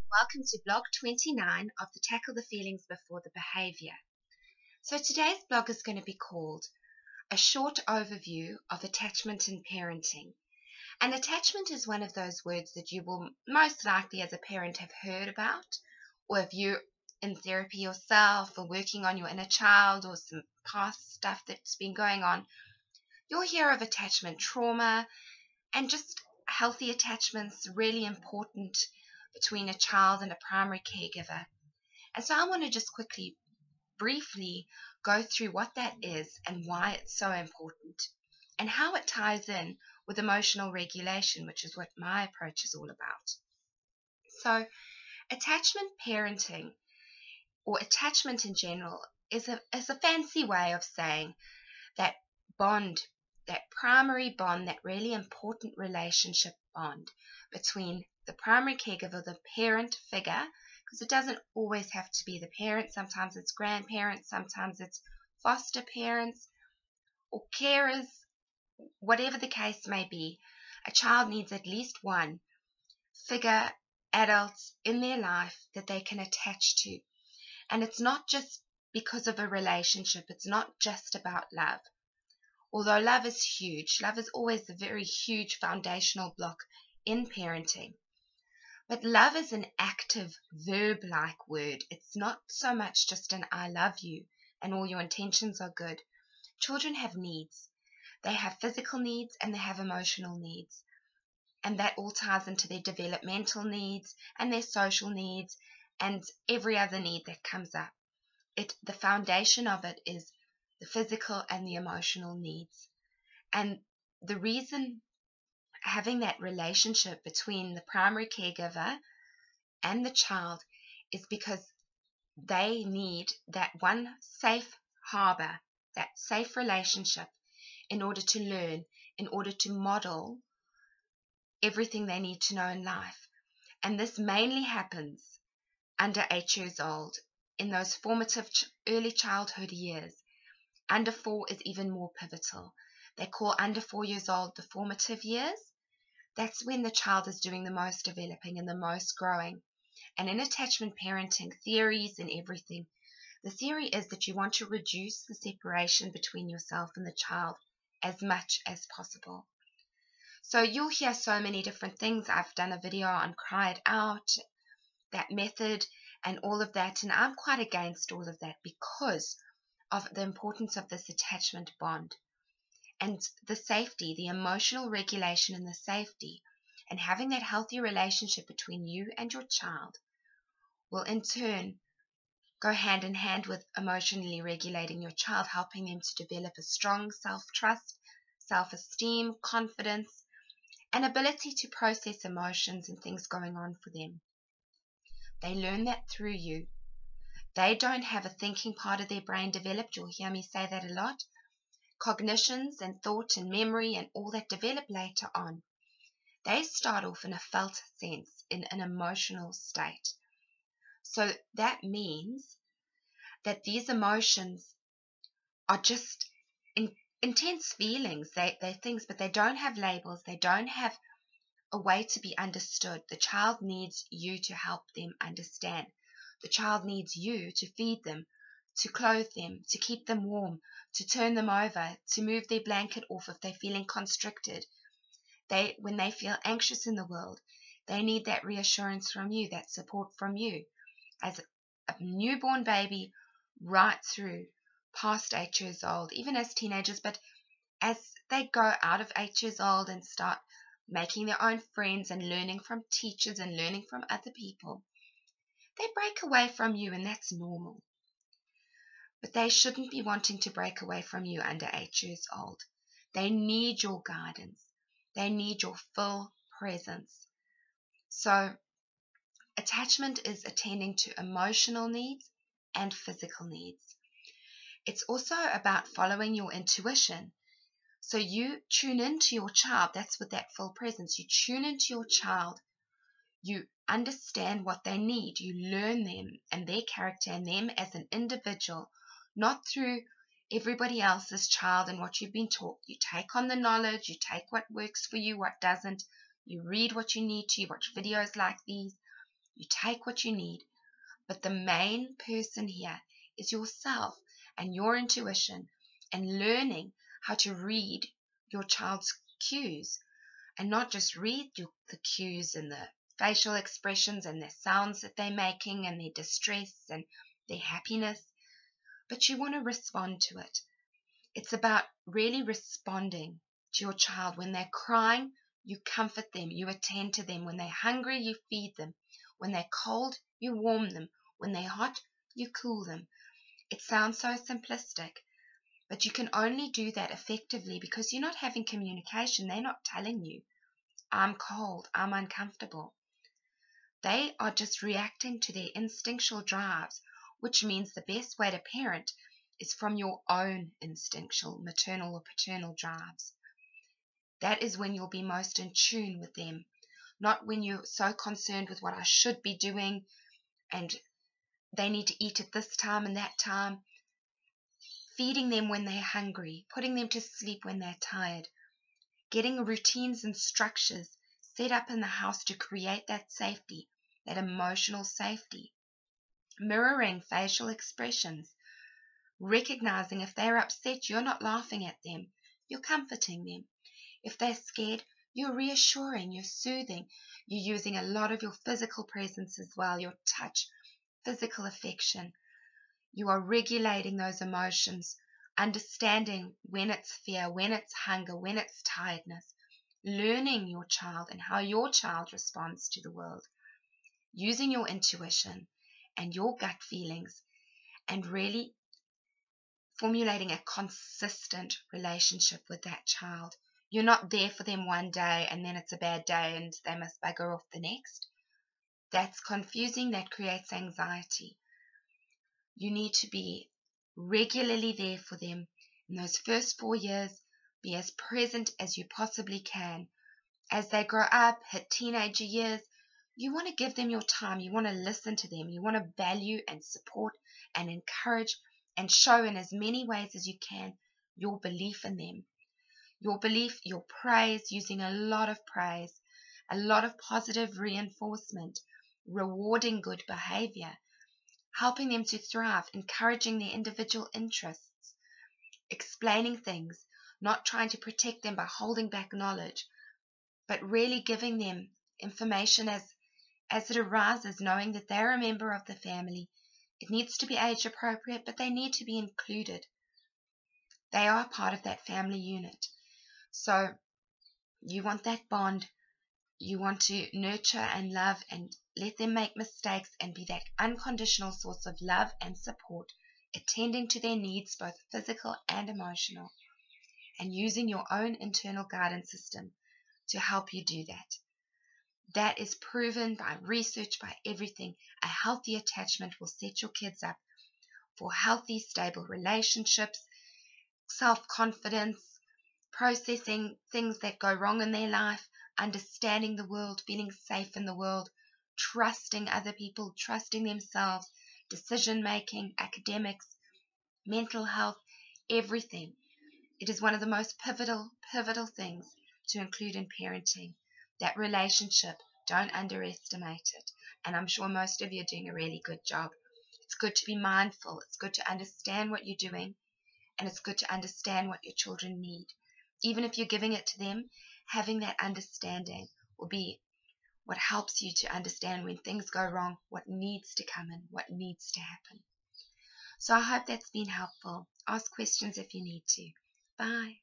Welcome to blog 29 of the Tackle the Feelings Before the Behavior. So today's blog is going to be called A Short Overview of Attachment in Parenting. And attachment is one of those words that you will most likely as a parent have heard about, or if you're in therapy yourself or working on your inner child or some past stuff that's been going on, you'll hear of attachment trauma and just healthy attachments, really important between a child and a primary caregiver. And so I want to just briefly go through what that is and why it's so important and how it ties in with emotional regulation, which is what my approach is all about. So attachment parenting, or attachment in general, is a fancy way of saying that bond, that primary bond, that really important relationship bond between the primary caregiver, the parent figure, because it doesn't always have to be the parent. Sometimes it's grandparents, sometimes it's foster parents or carers, whatever the case may be. A child needs at least one figure, adult in their life that they can attach to. And it's not just because of a relationship, it's not just about love. Although love is huge, love is always a very huge foundational block in parenting. But love is an active verb-like word. It's not so much just an I love you and all your intentions are good. Children have needs. They have physical needs and they have emotional needs. And that all ties into their developmental needs and their social needs and every other need that comes up. The foundation of it is the physical and the emotional needs. And the reason having that relationship between the primary caregiver and the child is because they need that one safe harbor, that safe relationship in order to learn, in order to model everything they need to know in life. And this mainly happens under 8 years old, in those formative early childhood years. Under 4 is even more pivotal. They call under 4 years old the formative years. That's when the child is doing the most developing and the most growing. And in attachment parenting theories and everything, the theory is that you want to reduce the separation between yourself and the child as much as possible. So you'll hear so many different things. I've done a video on Cry It Out, that method and all of that, and I'm quite against all of that because of the importance of this attachment bond and the safety, the emotional regulation and the safety, and having that healthy relationship between you and your child will in turn go hand in hand with emotionally regulating your child, helping them to develop a strong self-trust, self-esteem, confidence, and ability to process emotions and things going on for them. They learn that through you. They don't have a thinking part of their brain developed. You'll hear me say that a lot. Cognitions and thought and memory and all that develop later on. They start off in a felt sense, in an emotional state. So that means that these emotions are just intense feelings. They're things, but they don't have labels. They don't have a way to be understood. The child needs you to help them understand. The child needs you to feed them, to clothe them, to keep them warm, to turn them over, to move their blanket off if they're feeling constricted. When they feel anxious in the world, they need that reassurance from you, that support from you. As a newborn baby, right through past 8 years old, even as teenagers, but as they go out of 8 years old and start making their own friends and learning from teachers and learning from other people, they break away from you, and that's normal. But they shouldn't be wanting to break away from you under 8 years old. They need your guidance. They need your full presence. So attachment is attending to emotional needs and physical needs. It's also about following your intuition. So you tune into your child. That's with that full presence. You tune into your child. You understand what they need. You learn them and their character and them as an individual, not through everybody else's child and what you've been taught. You take on the knowledge. You take what works for you, what doesn't. You read what you need to. You watch videos like these. You take what you need. But the main person here is yourself and your intuition and learning how to read your child's cues, and not just read the cues and the facial expressions and the sounds that they're making and their distress and their happiness, but you want to respond to it. It's about really responding to your child. When they're crying, you comfort them, you attend to them. When they're hungry, you feed them. When they're cold, you warm them. When they're hot, you cool them. It sounds so simplistic, but you can only do that effectively because you're not having communication. They're not telling you, I'm cold, I'm uncomfortable. They are just reacting to their instinctual drives, which means the best way to parent is from your own instinctual maternal or paternal drives. That is when you'll be most in tune with them, not when you're so concerned with what I should be doing and they need to eat at this time and that time. Feeding them when they're hungry, putting them to sleep when they're tired, getting routines and structures set up in the house to create that safety, that emotional safety. Mirroring facial expressions, recognizing if they're upset, you're not laughing at them, you're comforting them. If they're scared, you're reassuring, you're soothing, you're using a lot of your physical presence as well, your touch, physical affection. You are regulating those emotions, understanding when it's fear, when it's hunger, when it's tiredness, learning your child and how your child responds to the world, using your intuition and your gut feelings, and really formulating a consistent relationship with that child. You're not there for them one day and then it's a bad day and they must bugger off the next. That's confusing, that creates anxiety. You need to be regularly there for them in those first 4 years. Be as present as you possibly can. As they grow up, hit teenager years, you want to give them your time. You want to listen to them. You want to value and support and encourage and show in as many ways as you can your belief in them. Your belief, your praise, using a lot of praise, a lot of positive reinforcement, rewarding good behavior, helping them to thrive, encouraging their individual interests, explaining things, not trying to protect them by holding back knowledge, but really giving them information as it arises, knowing that they're a member of the family. It needs to be age appropriate, but they need to be included. They are part of that family unit. So you want that bond. You want to nurture and love and let them make mistakes and be that unconditional source of love and support, attending to their needs, both physical and emotional, and using your own internal guidance system to help you do that. That is proven by research, by everything. A healthy attachment will set your kids up for healthy, stable relationships, self-confidence, processing things that go wrong in their life, understanding the world, feeling safe in the world, trusting other people, trusting themselves, decision-making, academics, mental health, everything. It is one of the most pivotal things to include in parenting. That relationship, don't underestimate it. And I'm sure most of you are doing a really good job. It's good to be mindful. It's good to understand what you're doing. And it's good to understand what your children need. Even if you're giving it to them, having that understanding will be what helps you to understand when things go wrong, what needs to come in, what needs to happen. So I hope that's been helpful. Ask questions if you need to. Bye.